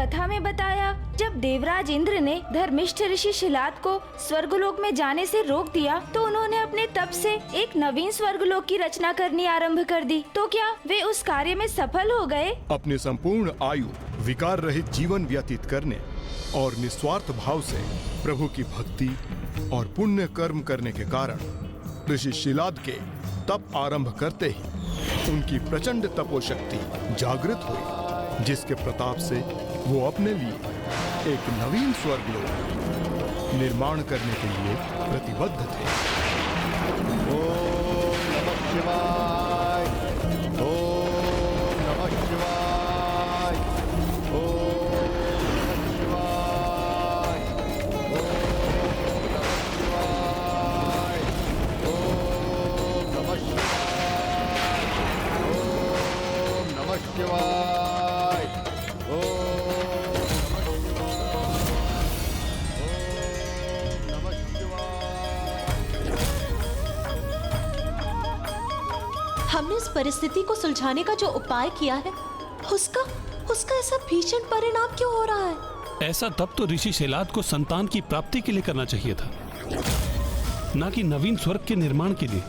कथा में बताया, जब देवराज इंद्र ने धर्मिष्ठ ऋषि शिलाद को स्वर्गलोक में जाने से रोक दिया तो उन्होंने अपने तप से एक नवीन स्वर्गलोक की रचना करनी आरंभ कर दी। तो क्या वे उस कार्य में सफल हो गए? अपनी संपूर्ण आयु विकार रहित जीवन व्यतीत करने और निस्वार्थ भाव से प्रभु की भक्ति और पुण्य कर्म करने के कारण ऋषि शिलाद के तप आरंभ करते ही उनकी प्रचंड तपोशक्ति जागृत हुई, जिसके प्रताप से वो अपने लिए एक नवीन स्वर्गलोक निर्माण करने के लिए प्रतिबद्ध थे। ओम नमः शिवाय, ओम नमः शिवाय, ओम नमः शिवाय, ओम नमः शिवाय, ओम नमः शिवाय, ओम नमः शिवाय। हमने इस परिस्थिति को सुलझाने का जो उपाय किया है, उसका ऐसा भीषण परिणाम क्यों हो रहा है? ऐसा तब तो ऋषि शिलाद को संतान की प्राप्ति के लिए करना चाहिए था, ना कि नवीन स्वर्ग के निर्माण के लिए।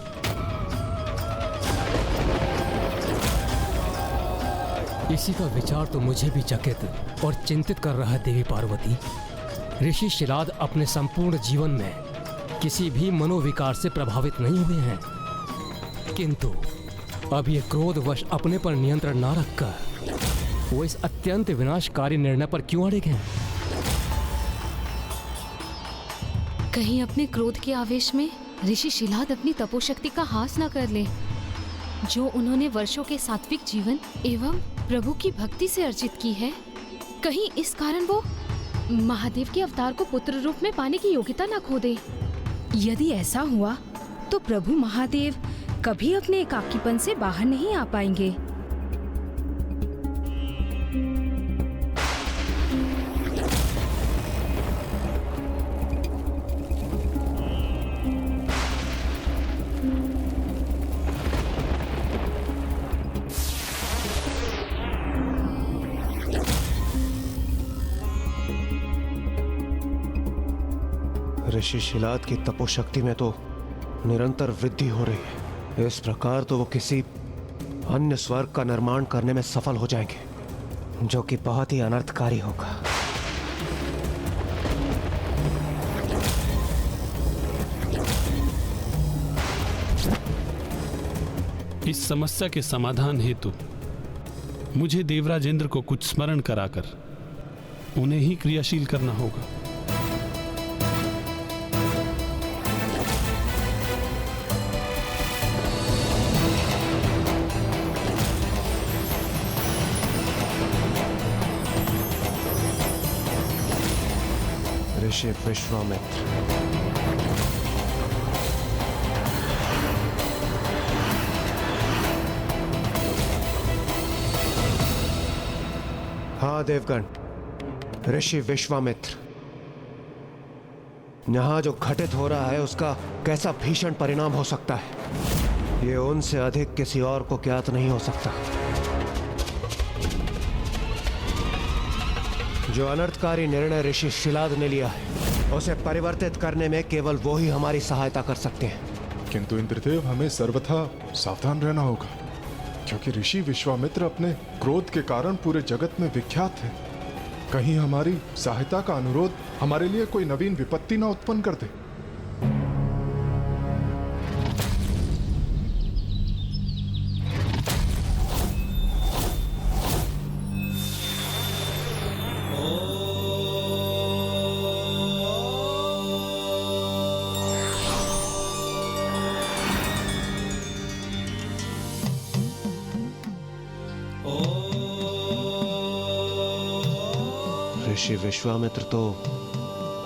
इसी का विचार तो मुझे भी चकित और चिंतित कर रहा है देवी पार्वती। ऋषि शिलाद अपने संपूर्ण जीवन में किसी भी मनोविकार से प्रभावित नहीं हुए हैं, किंतु अब ये क्रोधवश अपने पर नियंत्रण न रखकर वो इस अत्यंत विनाशकारी निर्णय पर क्यों अड़े हैं? कहीं अपने क्रोध के आवेश में ऋषि शिलाद अपनी तपोशक्ति का हास न कर ले, जो उन्होंने वर्षों के सात्विक जीवन एवं प्रभु की भक्ति से अर्जित की है। कहीं इस कारण वो महादेव के अवतार को पुत्र रूप में पाने की योग्यता न खो दे। यदि ऐसा हुआ तो प्रभु महादेव कभी अपने एकाकीपन से बाहर नहीं आ पाएंगे। ऋषि शिलाद की तपोशक्ति में तो निरंतर वृद्धि हो रही है। इस प्रकार तो वो किसी अन्य स्वर्ग का निर्माण करने में सफल हो जाएंगे, जो कि बहुत ही अनर्थकारी होगा। इस समस्या के समाधान हेतु मुझे देवराज इंद्र को कुछ स्मरण कराकर उन्हें ही क्रियाशील करना होगा। ऋषि विश्वामित्र, हाँ देवगण, ऋषि विश्वामित्र, यहां जो घटित हो रहा है उसका कैसा भीषण परिणाम हो सकता है, ये उनसे अधिक किसी और को ज्ञात नहीं हो सकता। जो अनर्थकारी निर्णय ऋषि शिलाद ने लिया है, उसे परिवर्तित करने में केवल वो ही हमारी सहायता कर सकते हैं। किंतु इंद्रदेव, हमें सर्वथा सावधान रहना होगा, क्योंकि ऋषि विश्वामित्र अपने क्रोध के कारण पूरे जगत में विख्यात है। कहीं हमारी सहायता का अनुरोध हमारे लिए कोई नवीन विपत्ति न उत्पन्न कर दे। ऋषि विश्वामित्र तो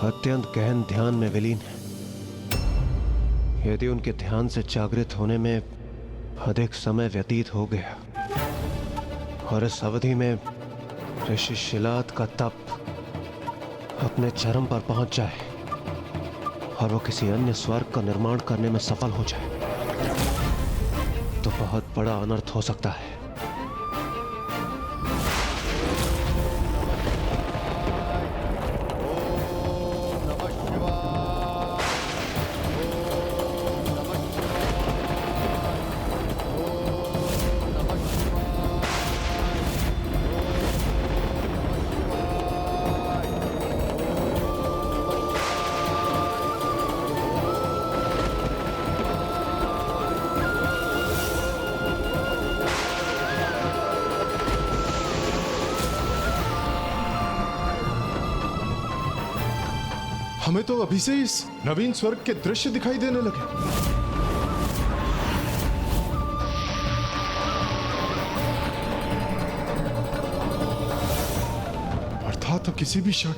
अत्यंत गहन ध्यान में विलीन है। यदि उनके ध्यान से जागृत होने में अधिक समय व्यतीत हो गया और इस अवधि में ऋषि शिलाद का तप अपने चरम पर पहुंच जाए और वो किसी अन्य स्वर्ग का निर्माण करने में सफल हो जाए, तो बहुत बड़ा अनर्थ हो सकता है। हमें तो अभी से इस नवीन स्वर्ग के दृश्य दिखाई देने लगे। अर्थात किसी भी क्षण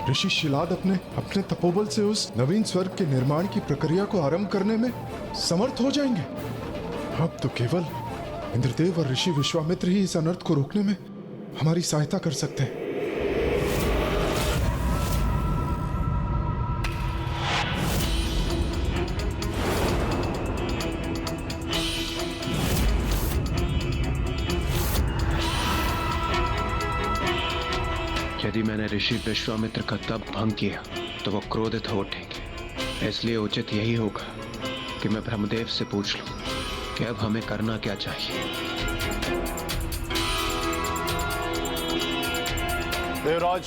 ऋषि शिलाद अपने तपोबल से उस नवीन स्वर्ग के निर्माण की प्रक्रिया को आरंभ करने में समर्थ हो जाएंगे। अब तो केवल इंद्रदेव और ऋषि विश्वामित्र ही इस अनर्थ को रोकने में हमारी सहायता कर सकते हैं। यदि मैंने ऋषि विश्वामित्र का तप भंग किया तो वो क्रोधित हो उठेंगे। इसलिए उचित यही होगा कि मैं ब्रह्मदेव से पूछ लूं कि अब हमें करना क्या चाहिए। देवराज,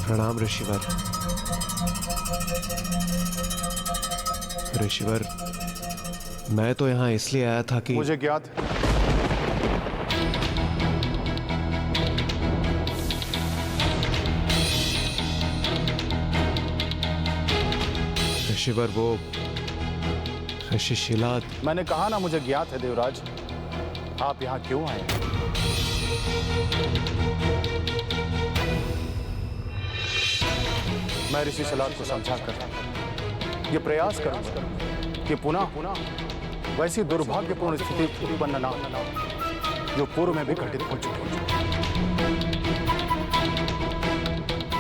प्रणाम ऋषिवर। ऋषिवर, मैं तो यहाँ इसलिए आया था कि मुझे ज्ञात है। ऋषिवर, वो ऋषि शिलाद। मैंने कहा ना मुझे ज्ञात है देवराज। आप यहाँ क्यों आए? मैं ऋषि शिलाद को समझाकर ये प्रयास करूंगा कि पुनः वैसी दुर्भाग्यपूर्ण स्थिति उत्पन्न ना हो जो पूर्व में भी घटित हो चुकी है।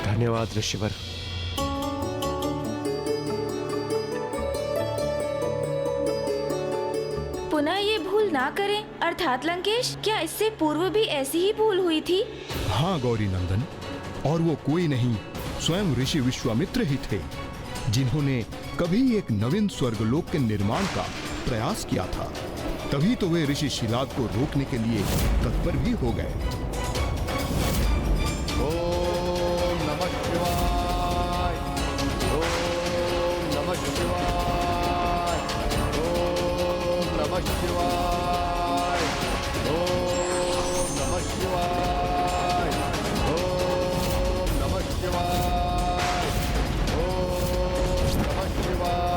धन्यवाद ऋषिवर। पुनः ये भूल ना करें। अर्थात लंकेश, क्या इससे पूर्व भी ऐसी ही भूल हुई थी? हाँ गौरी नंदन, और वो कोई नहीं स्वयं ऋषि विश्वामित्र ही थे जिन्होंने कभी एक नवीन स्वर्गलोक के निर्माण का प्रयास किया था। तभी तो वे ऋषि शिलाद को रोकने के लिए तत्पर भी हो गए। ओम नमः शिवाय, ओम नमः शिवाय, ओम नमः शिवाय, ओम नमः शिवाय, ओम नमः शिवाय, ओम नमः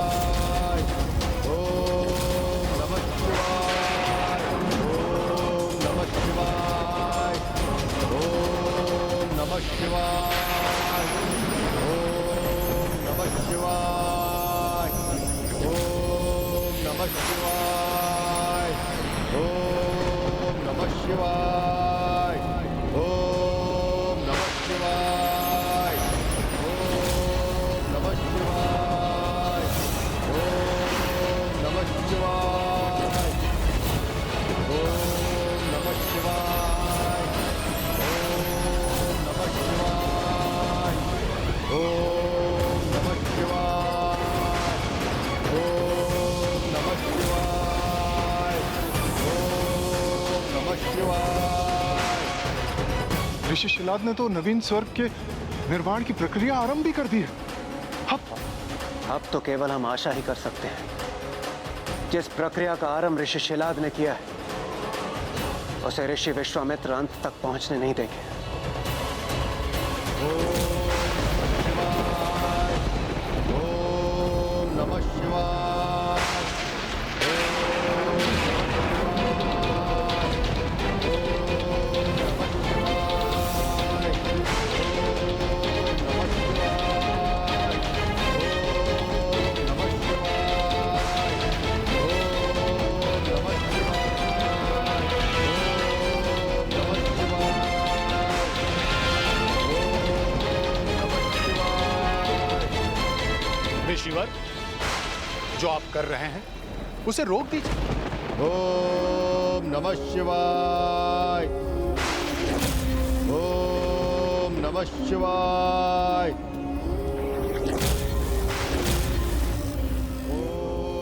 शिवाय, ओम नमः शिवाय, ओम नमः शिवाय, ओम नमः शिवाय, ओम नमः शिवाय, ओम नमः शिवाय, ओम नमः शिवाय, ओम नमः शिवाय, ओम नमः शिवाय, ओम नमः शिवाय, ओम नमः शिवाय, ओम नमः शिवाय, ओम नमः शिवाय, ओम नमः शिवाय, ओम नमः शिवाय। ऋषि शिलाद ने तो नवीन स्वर्ग के निर्माण की प्रक्रिया आरंभ भी कर दी है। अब तो केवल हम आशा ही कर सकते हैं। जिस प्रक्रिया का आरंभ ऋषि शिलाद ने किया है उसे ऋषि विश्वामित्र अंत तक पहुंचने नहीं देंगे। ओम नमः शिवाय, ऋषिवर, जो आप कर रहे हैं उसे रोक दीजिए। ओम नमः शिवाय, ओम नमः शिवाय।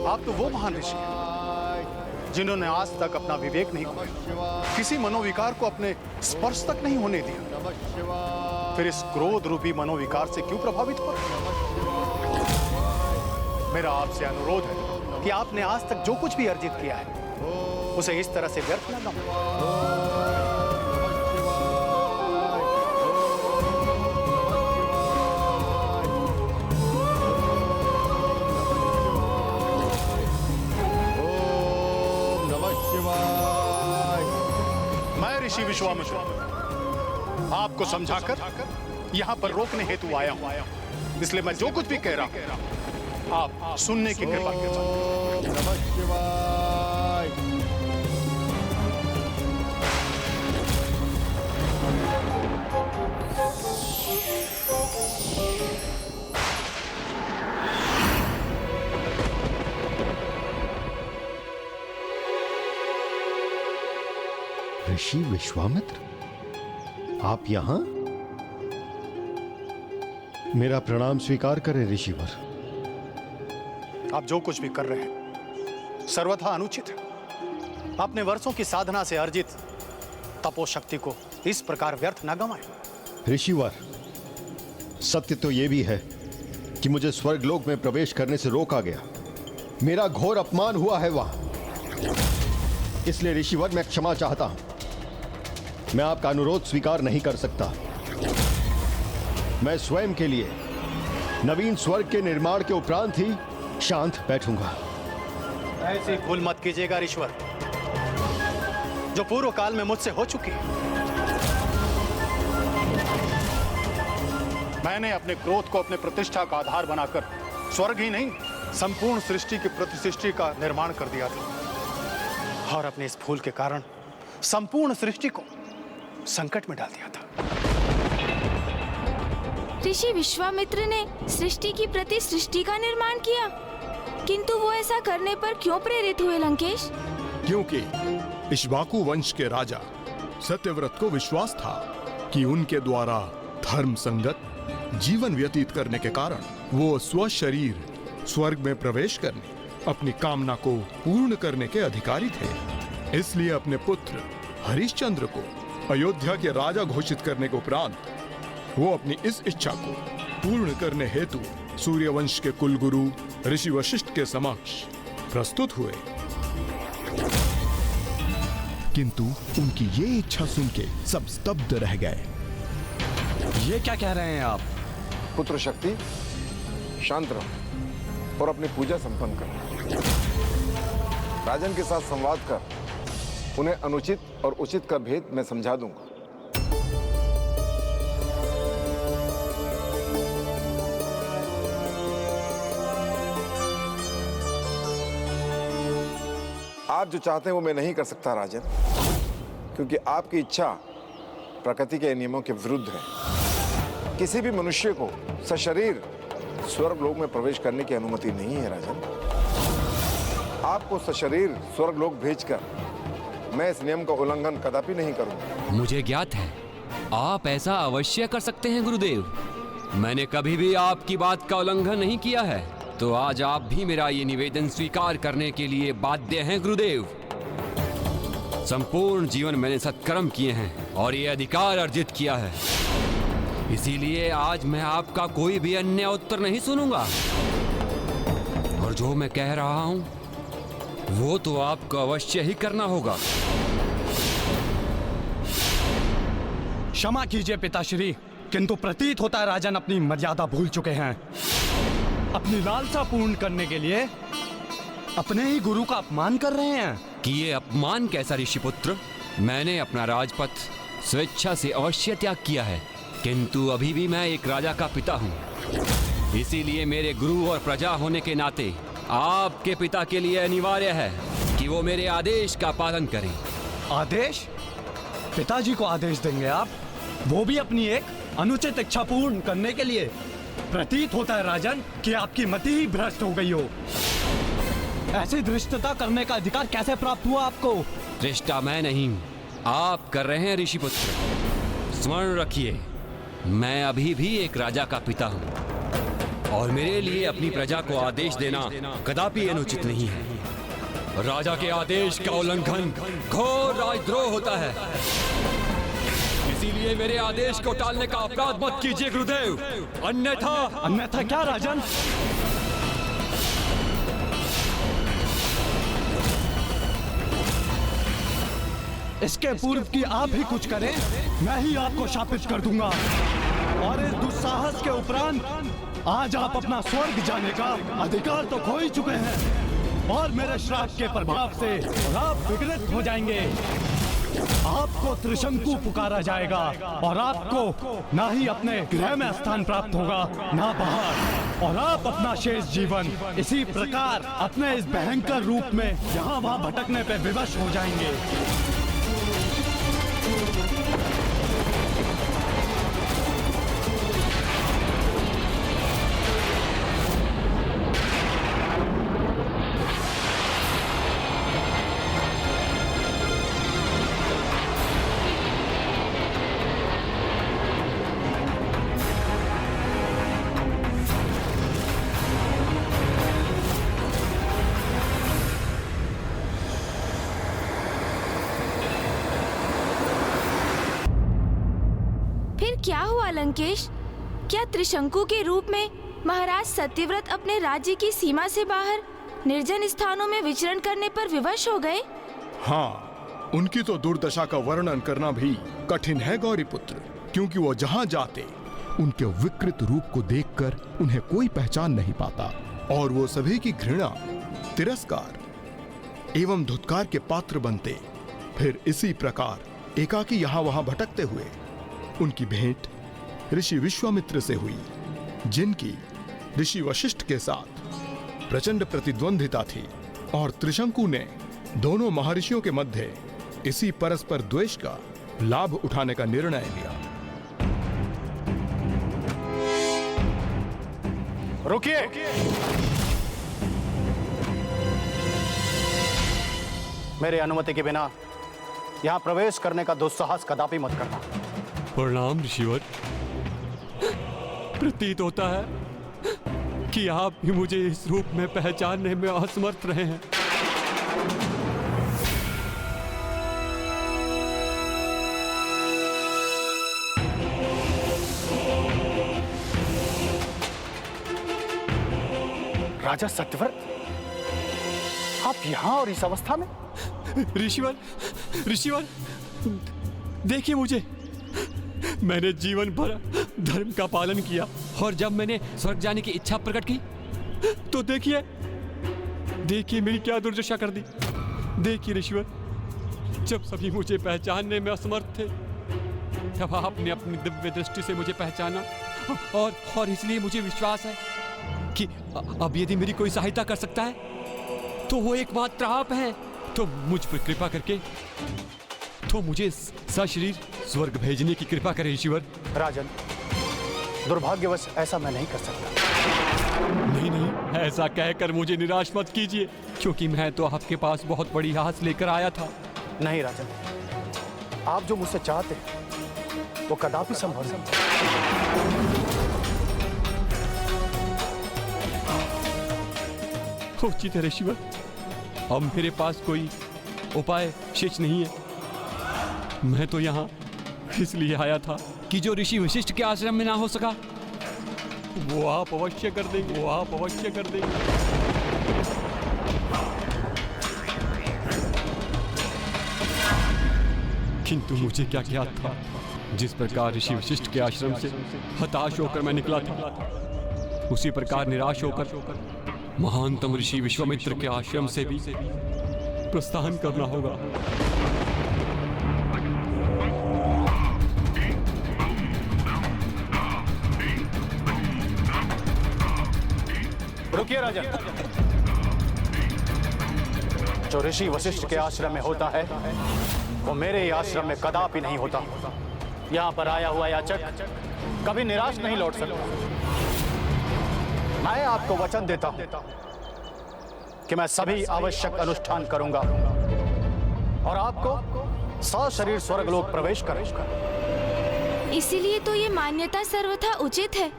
आप तो वो महान ऋषि हैं जिन्होंने आज तक अपना विवेक नहीं खोया, किसी मनोविकार को अपने स्पर्श तक नहीं होने दिया। फिर इस क्रोध रूपी मनोविकार से क्यों प्रभावित हो? मेरा आपसे अनुरोध है कि आपने आज तक जो कुछ भी अर्जित किया है उसे इस तरह से व्यर्थ न गवाएं। मैं ऋषि विश्वामित्र आपको समझाकर यहाँ पर रोकने हेतु आया हूँ, इसलिए मैं जो कुछ भी कह रहा हूँ आप सुनने की कृपा कीजिए। नमः शिवाय। ऋषि विश्वामित्र, आप यहां? मेरा प्रणाम स्वीकार करें ऋषिवर। आप जो कुछ भी कर रहे हैं सर्वथा अनुचित है। अपने वर्षों की साधना से अर्जित तपोशक्ति को इस प्रकार व्यर्थ न गंवाएं। ऋषिवर, सत्य तो यह भी है कि मुझे स्वर्गलोक में प्रवेश करने से रोका गया। मेरा घोर अपमान हुआ है वहां, इसलिए ऋषिवर मैं क्षमा चाहता हूं। मैं आपका अनुरोध स्वीकार नहीं कर सकता। मैं स्वयं के लिए नवीन स्वर्ग के निर्माण के उपरांत ही शांत बैठूंगा। ऐसी भूल मत कीजिएगा ऋषिवर, जो पूर्व काल में मुझसे हो चुकी है। मैंने अपने क्रोध को अपने प्रतिष्ठा का आधार बनाकर स्वर्ग ही नहीं संपूर्ण सृष्टि की प्रतिसृष्टि का निर्माण कर दिया था, और अपने इस भूल के कारण संपूर्ण सृष्टि को संकट में डाल दिया था। ऋषि विश्वामित्र ने सृष्टि की प्रति सृष्टि का निर्माण किया, किंतु वो ऐसा करने पर क्यों प्रेरित हुए लंकेश? क्योंकि इक्ष्वाकु वंश के राजा सत्यव्रत को विश्वास था कि उनके द्वारा धर्म संगत जीवन व्यतीत करने के कारण वो स्वशरीर स्वर्ग में प्रवेश करने, अपनी कामना को पूर्ण करने के अधिकारी थे। इसलिए अपने पुत्र हरिश्चंद्र को अयोध्या के राजा घोषित करने के उपरांत वो अपनी इस इच्छा को पूर्ण करने हेतु सूर्यवंश के कुलगुरु ऋषि वशिष्ठ के समक्ष प्रस्तुत हुए। किंतु उनकी ये इच्छा सुन के सब स्तब्ध रह गए। ये क्या कह रहे हैं आप? पुत्र शक्ति, शांत रहो और अपनी पूजा संपन्न करो। राजन के साथ संवाद कर उन्हें अनुचित और उचित का भेद मैं समझा दूंगा। आप जो चाहते हैं वो मैं नहीं कर सकता राजन, क्योंकि आपकी इच्छा प्रकृति के नियमों के विरुद्ध है। किसी भी मनुष्य को सशरीर स्वर्गलोक में प्रवेश करने की अनुमति नहीं है राजन। आपको सशरीर स्वर्गलोक भेजकर मैं इस नियम का उल्लंघन कदापि नहीं करूंगा। मुझे ज्ञात है आप ऐसा अवश्य कर सकते हैं गुरुदेव। मैंने कभी भी आपकी बात का उल्लंघन नहीं किया है, तो आज आप भी मेरा ये निवेदन स्वीकार करने के लिए बाध्य हैं गुरुदेव। संपूर्ण जीवन मैंने सत्कर्म किए हैं और ये अधिकार अर्जित किया है, इसीलिए आज मैं आपका कोई भी अन्य उत्तर नहीं सुनूंगा। और जो मैं कह रहा हूं वो तो आपको अवश्य ही करना होगा। क्षमा कीजिए पिताश्री, किंतु प्रतीत होता है राजन अपनी मर्यादा भूल चुके हैं। अपनी लालसा पूर्ण करने के लिए अपने ही गुरु का अपमान कर रहे हैं। कि ये अपमान कैसा ऋषिपुत्र? मैंने अपना राजपथ स्वेच्छा से अवश्य त्याग किया है, किंतु अभी भी मैं एक राजा का पिता हूँ। इसीलिए मेरे गुरु और प्रजा होने के नाते आपके पिता के लिए अनिवार्य है कि वो मेरे आदेश का पालन करें। आदेश? पिताजी को आदेश देंगे आप, वो भी अपनी एक अनुचित इच्छा पूर्ण करने के लिए? प्रतीत होता है राजन कि आपकी मति ही भ्रष्ट हो गई हो। ऐसी धृष्टता करने का अधिकार कैसे प्राप्त हुआ आपको? धृष्टा मैं नहीं, आप कर रहे हैं ऋषिपुत्र। स्मरण रखिए, मैं अभी भी एक राजा का पिता हूँ और मेरे लिए अपनी प्रजा को आदेश देना कदापि अनुचित नहीं है। राजा के आदेश का उल्लंघन घोर राजद्रोह होता है, इसीलिए मेरे आदेश को टालने का अपराध मत कीजिए गुरुदेव, अन्यथा क्या राजन? इसके पूर्व की आप ही कुछ करें, मैं ही आपको शापित कर दूंगा। और इस दुस्साहस के उपरांत आज आप अपना स्वर्ग जाने का अधिकार तो खो ही चुके हैं और मेरे श्राप के प्रभाव से आप विघ्नित हो जाएंगे। आप आपको त्रिशंकु पुकारा जाएगा और आपको ना ही अपने गृह में स्थान प्राप्त होगा ना बाहर, और आप अपना शेष जीवन इसी प्रकार अपने इस भयंकर रूप में यहाँ वहाँ भटकने पे विवश हो जाएंगे। क्या हुआ लंकेश? क्या त्रिशंकु के रूप में महाराज सत्यव्रत अपने राज्य की सीमा से बाहर निर्जन स्थानों में विचरण करने पर विवश हो गए? हाँ, उनकी तो दुर्दशा का वर्णन करना भी कठिन है गौरीपुत्र, क्योंकि वो जहाँ जाते उनके विकृत रूप को देखकर उन्हें कोई पहचान नहीं पाता और वो सभी की घृणा, तिरस्कार एवं धुतकार के पात्र बनते। फिर इसी प्रकार एकाकी यहाँ वहाँ भटकते हुए उनकी भेंट ऋषि विश्वामित्र से हुई, जिनकी ऋषि वशिष्ठ के साथ प्रचंड प्रतिद्वंदिता थी और त्रिशंकु ने दोनों महर्षियों के मध्य इसी परस्पर द्वेष का लाभ उठाने का निर्णय लिया। रुकिए! मेरे अनुमति के बिना यहाँ प्रवेश करने का दुस्साहस कदापि मत करना। प्रणाम ऋषिवर। प्रतीत होता है कि आप भी मुझे इस रूप में पहचानने में असमर्थ रहे हैं। राजा सत्यव्रत, आप यहाँ और इस अवस्था में? ऋषिवर, ऋषिवर, देखिए मुझे। मैंने जीवन भर धर्म का पालन किया और जब मैंने स्वर्ग जाने की इच्छा प्रकट की तो देखिए मेरी क्या दुर्दशा कर दी। देखिए ऋषिवर, जब सभी मुझे पहचानने में असमर्थ थे तब आपने अपनी दिव्य दृष्टि से मुझे पहचाना और इसलिए मुझे विश्वास है कि अब यदि मेरी कोई सहायता कर सकता है तो वो एकमात्र आप हैं। तो मुझ पर कृपा करके तो मुझे सशरीर स्वर्ग भेजने की कृपा करें ईश्वर। राजन, दुर्भाग्यवश ऐसा मैं नहीं कर सकता। नहीं, ऐसा कहकर मुझे निराश मत कीजिए, क्योंकि मैं तो आपके पास बहुत बड़ी आस लेकर आया था। नहीं राजन, आप जो मुझसे चाहते हैं वो कदापि संभव नहीं। उचित है ईश्वर, अब मेरे पास कोई उपाय शेष नहीं है। मैं तो यहाँ इसलिए आया था कि जो ऋषि वशिष्ठ के आश्रम में ना हो सका वो आप अवश्य कर देंगे, वो आप अवश्य कर देंगे। किंतु मुझे क्या ज्ञात था, जिस प्रकार ऋषि वशिष्ठ के आश्रम से हताश होकर मैं निकला था, उसी प्रकार निराश होकर महानतम ऋषि विश्वामित्र के आश्रम से भी प्रस्थान करना होगा। रुकिए राजन, जो ऋषि वशिष्ठ के आश्रम में होता है वो मेरे ही आश्रम में कदापि नहीं होता। यहाँ पर आया हुआ याचक कभी निराश नहीं लौट सकता। मैं आपको वचन देता हूं कि मैं सभी आवश्यक अनुष्ठान करूंगा और आपको सशरीर स्वर्गलोक प्रवेश करूंगा। इसीलिए तो ये मान्यता सर्वथा उचित है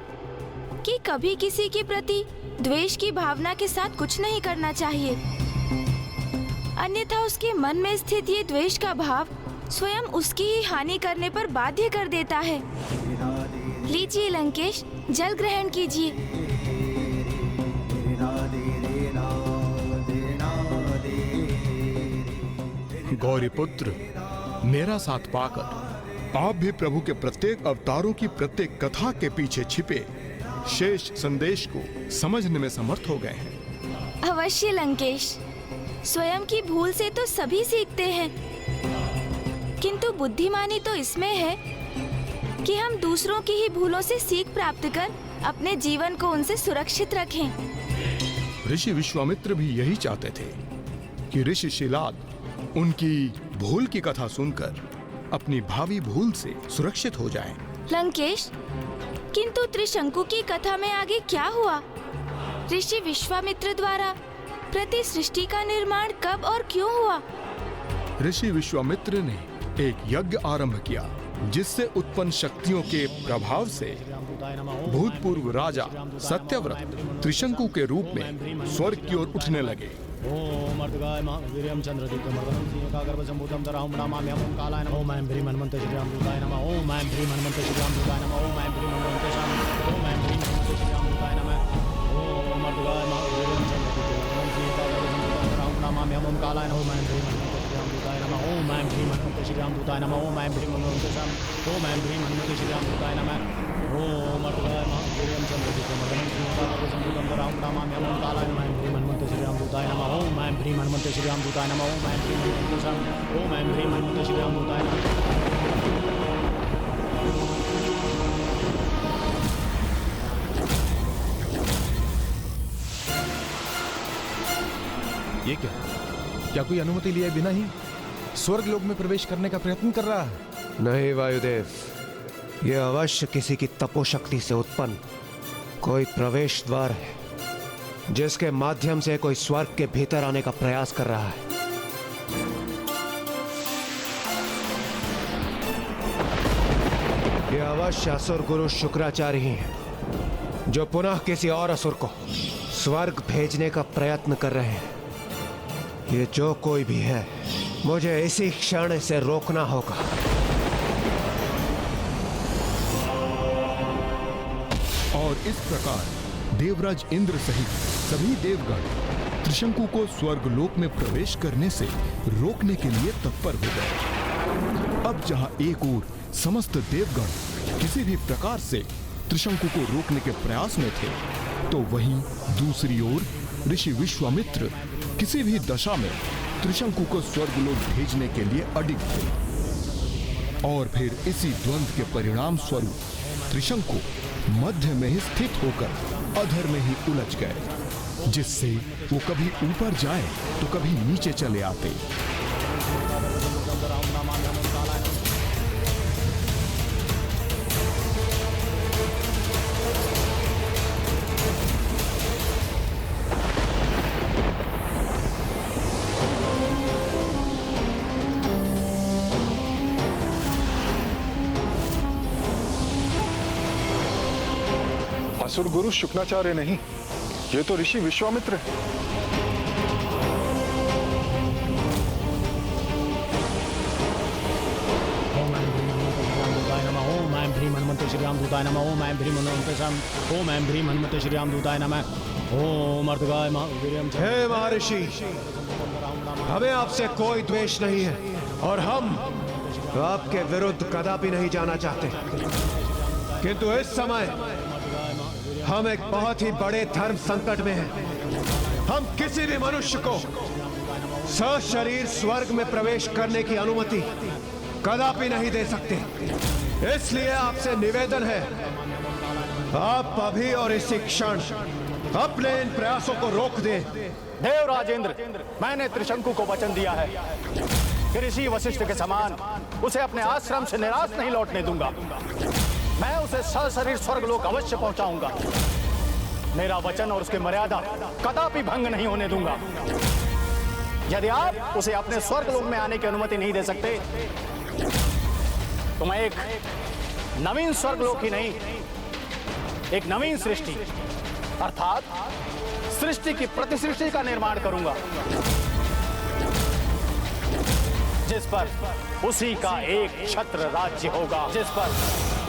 कि कभी किसी के प्रति द्वेष की भावना के साथ कुछ नहीं करना चाहिए, अन्यथा उसके मन में स्थित ये द्वेष का भाव स्वयं उसकी ही हानि करने पर बाध्य कर देता है। लीजिए लंकेश, जल ग्रहण कीजिए। गौरीपुत्र, मेरा साथ पाकर आप भी प्रभु के प्रत्येक अवतारों की प्रत्येक कथा के पीछे छिपे शेष संदेश को समझने में समर्थ हो गए हैं। अवश्य लंकेश, स्वयं की भूल से तो सभी सीखते हैं, किंतु बुद्धिमानी तो इसमें है कि हम दूसरों की ही भूलों से सीख प्राप्त कर अपने जीवन को उनसे सुरक्षित रखें। ऋषि विश्वामित्र भी यही चाहते थे कि ऋषि शिलाद उनकी भूल की कथा सुनकर अपनी भावी भूल से सुरक्षित हो जाएं। लंकेश, किंतु त्रिशंकु की कथा में आगे क्या हुआ? ऋषि विश्वामित्र द्वारा प्रति सृष्टि का निर्माण कब और क्यों हुआ? ऋषि विश्वामित्र ने एक यज्ञ आरंभ किया जिससे उत्पन्न शक्तियों के प्रभाव से भूतपूर्व राजा सत्यव्रत त्रिशंकु के रूप में स्वर्ग की ओर उठने लगे। ओम अर्धगाय वीर्यं चंद्रदीप्तं मर्दनं सिंहकागर्भ संभूतं तराहुं नमामि ओम कालाय नमः ओम ऐं ह्रीं हनुमते श्री रामदूताय नमः ओम ऐं ह्रीं हनुमते श्री रामदूताय नमः ओम ऐं ह्रीं हनुमते ओम ऐं ह्रीं हनुमते श्री रामदूताय नमः ओम अर्धगाय वीर्यं चंद्रदीप्तं मर्दनं सिंहकागर्भ संभूतं तराहुं नमामि ओम कालाय नमः ओम ऐं ह्रीं हनुमते श्री रामदूताय नमः ओम ऐं ह्रीं हनुमते श्री रामदूताय नमः ओम ऐं ह्रीं हनुमते श्री रामदूताय नमः ओम अर्धगाय वीर्यं चंद्रदीप्तं मर्दनं सिंहकागर्भ संभूतं तराहुं नमामि ओम कालाय नमः ऐं ह्रीं हनुमते श्री रामदूताय नमः ओम ऐं ह्रीं हनुमते श्री रामदूताय नमः ओम ऐं ह्रीं हनुमते श्री रामदूताय नमः। ये क्या कोई अनुमति लिए बिना ही स्वर्ग लोक में प्रवेश करने का प्रयत्न कर रहा है? नहीं वायुदेव, ये अवश्य किसी की तपोशक्ति से उत्पन्न कोई प्रवेश द्वार है जिसके माध्यम से कोई स्वर्ग के भीतर आने का प्रयास कर रहा है। ये अवश्य असुर गुरु शुक्राचार्य ही हैं जो पुनः किसी और असुर को स्वर्ग भेजने का प्रयत्न कर रहे हैं। ये जो कोई भी है मुझे इसी क्षण से रोकना होगा। और इस प्रकार देवराज इंद्र सहित सभी देवगण त्रिशंकु को स्वर्गलोक में प्रवेश करने से रोकने के लिए तत्पर हो गए। अब जहां एक ओर समस्त देवगण किसी भी प्रकार से त्रिशंकु को रोकने के प्रयास में थे, तो वहीं दूसरी ओर ऋषि विश्वामित्र किसी भी दशा में त्रिशंकु को स्वर्गलोक भेजने के लिए अडिग थे। और फिर इसी द्वंद्व के परिणाम स्वरूप त्रिशंकु मध्य में ही स्थित होकर अधर में ही उलझ गए, जिससे वो कभी ऊपर जाए तो कभी नीचे चले आते। असुर गुरु शुक्राचार्य नहीं, ये तो ऋषि विश्वामित्र है। ओम ऐं ह्रीं हनुमते श्री रामदूताय नमः ओम ऐं ह्रीं हनुमते श्री रामदूताय नमः ओम अर्धगाय वीर्यं। हे महर्षि, हमें आपसे कोई द्वेष नहीं है और हम आपके विरुद्ध कदापि नहीं जाना चाहते, किंतु इस समय हम एक बहुत ही बड़े धर्म संकट में हैं। हम किसी भी मनुष्य को सशरीर स्वर्ग में प्रवेश करने की अनुमति कदापि नहीं दे सकते। इसलिए आपसे निवेदन है, आप अभी और इसी क्षण अपने इन प्रयासों को रोक दें। देवराज इंद्र, मैंने त्रिशंकु को वचन दिया है कि ऋषि वशिष्ठ के समान उसे अपने आश्रम से निराश नहीं लौटने दूंगा। मैं उसे सशरीर स्वर्गलोक अवश्य पहुंचाऊंगा। मेरा वचन और उसकी मर्यादा कदापि भंग नहीं होने दूंगा। यदि आप उसे अपने स्वर्गलोक में आने की अनुमति नहीं दे सकते, तो मैं एक नवीन स्वर्गलोक ही नहीं, एक नवीन सृष्टि अर्थात सृष्टि की प्रतिसृष्टि का निर्माण करूंगा, जिस पर उसी का एक छत्र राज्य होगा, जिस पर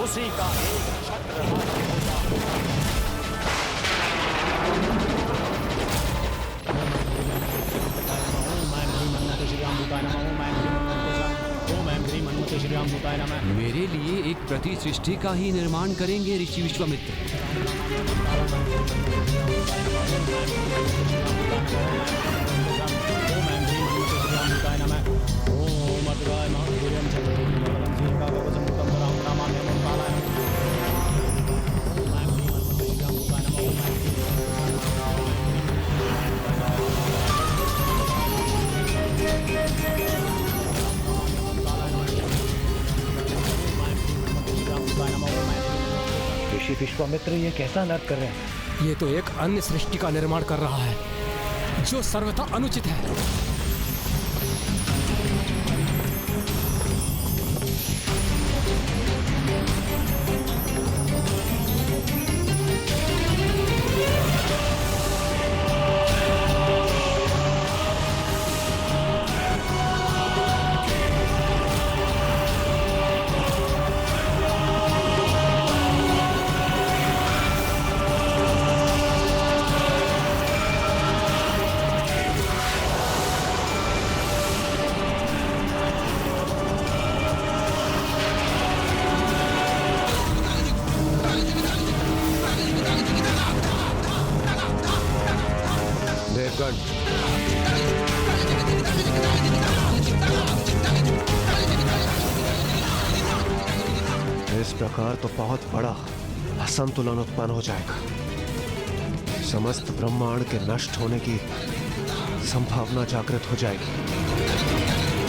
उसी का एक छत्र राज्य होगा। मेरे लिए एक प्रति सृष्टि का ही निर्माण करेंगे ऋषि विश्वामित्र। ओम ऋषि विश्वामित्र ये कैसा अनर्थ कर रहे हैं? ये तो एक अन्य सृष्टि का निर्माण कर रहा है जो सर्वथा अनुचित है। इस प्रकार तो बहुत बड़ा असंतुलन उत्पन्न हो जाएगा। समस्त ब्रह्मांड के नष्ट होने की संभावना जागृत हो जाएगी।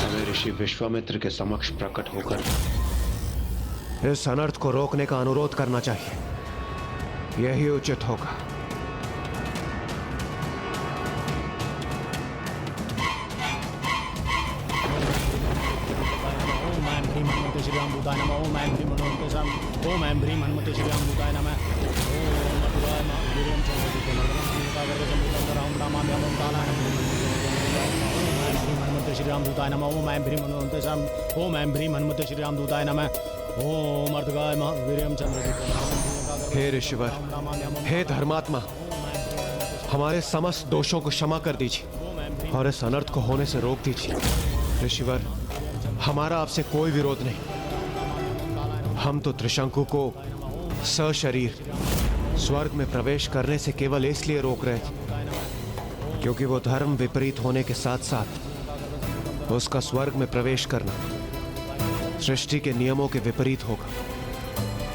हमें ऋषि विश्वामित्र के समक्ष प्रकट होकर इस अनर्थ को रोकने का अनुरोध करना चाहिए। यही उचित होगा। ओम ऐं ह्रीं हनुमते श्री राम दूताय नमः। ओम ऐं ह्रीं हनुमते श्री राम। ओम ऐं ह्रीं हनुमते श्री राम दूताय नमः। ओम अर्धगाय महावीर्यं चंद्रदीपं। हे ऋषिवर, हे धर्मात्मा, हमारे समस्त दोषों को क्षमा कर दीजिए और इस अनर्थ को होने से रोक दीजिए। ऋषिवर, हमारा आपसे कोई विरोध नहीं। हम तो त्रिशंकु को सशरीर स्वर्ग में प्रवेश करने से केवल इसलिए रोक रहे थे क्योंकि वो धर्म विपरीत होने के साथ साथ उसका स्वर्ग में प्रवेश करना सृष्टि के नियमों के विपरीत होगा।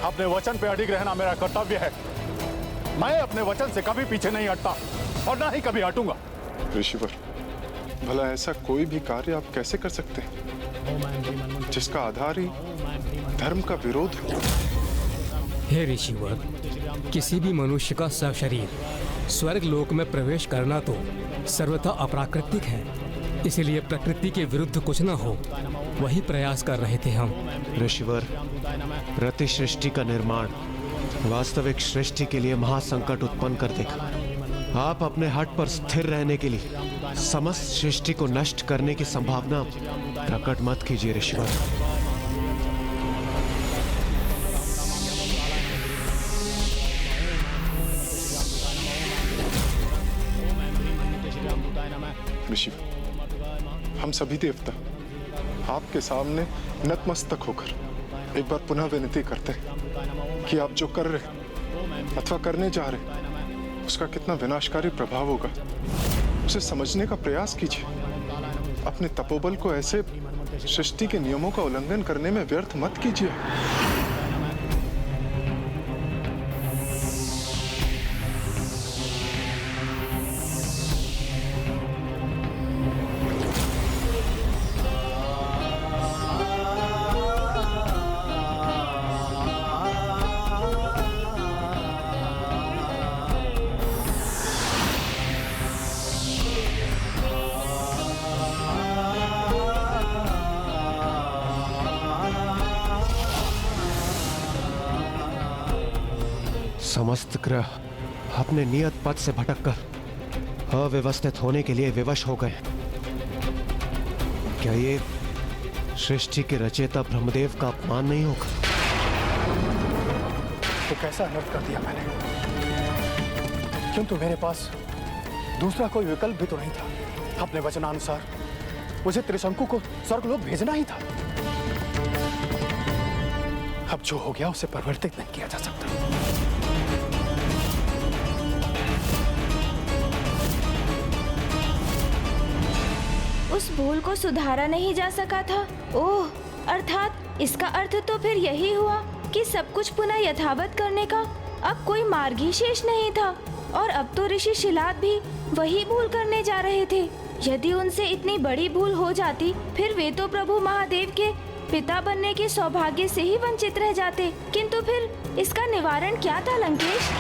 अपने वचन पे अडिग रहना मेरा कर्तव्य है। मैं अपने वचन से कभी पीछे नहीं हटता और ना ही कभी हटूंगा। ऋषिवर, भला ऐसा कोई भी कार्य आप कैसे कर सकते हैं जिसका आधार ही धर्म का विरोध है? हे ऋषिवर, किसी भी मनुष्य का सशरीर स्वर्ग लोक में प्रवेश करना तो सर्वथा अप्राकृतिक है। इसलिए प्रकृति के विरुद्ध कुछ न हो, वही प्रयास कर रहे थे हम। ऋषिवर, प्रति सृष्टि का निर्माण वास्तविक सृष्टि के लिए महासंकट उत्पन्न कर देगा। आप अपने हट पर स्थिर रहने के लिए समस्त सृष्टि को नष्ट करने की संभावना प्रकट मत कीजिए ऋषिवर। ऋषिवर, हम सभी देवता आपके सामने नतमस्तक होकर एक बार पुनः विनती करते हैं कि आप जो कर रहे अथवा करने जा रहे उसका कितना विनाशकारी प्रभाव होगा, उसे समझने का प्रयास कीजिए। अपने तपोबल को ऐसे सृष्टि के नियमों का उल्लंघन करने में व्यर्थ मत कीजिए। समस्त ग्रह अपने नियत पथ से भटककर अव्यवस्थित होने के लिए विवश हो गए। क्या ये सृष्टि के रचयिता ब्रह्मदेव का अपमान नहीं होगा? तो कैसा अनर्थ कर दिया मैंने? किंतु मेरे पास दूसरा कोई विकल्प भी तो नहीं था। अपने वचनानुसार मुझे त्रिशंकु को स्वर्गलोक भेजना ही था। अब जो हो गया उसे परिवर्तित नहीं किया जा सकता। उस भूल को सुधारा नहीं जा सका था। ओह, अर्थात इसका अर्थ तो फिर यही हुआ कि सब कुछ पुनः यथावत करने का अब कोई मार्ग ही शेष नहीं था। और अब तो ऋषि शिलाद भी वही भूल करने जा रहे थे। यदि उनसे इतनी बड़ी भूल हो जाती, फिर वे तो प्रभु महादेव के पिता बनने के सौभाग्य से ही वंचित रह जाते। किंतु फिर इसका निवारण क्या था लंकेश?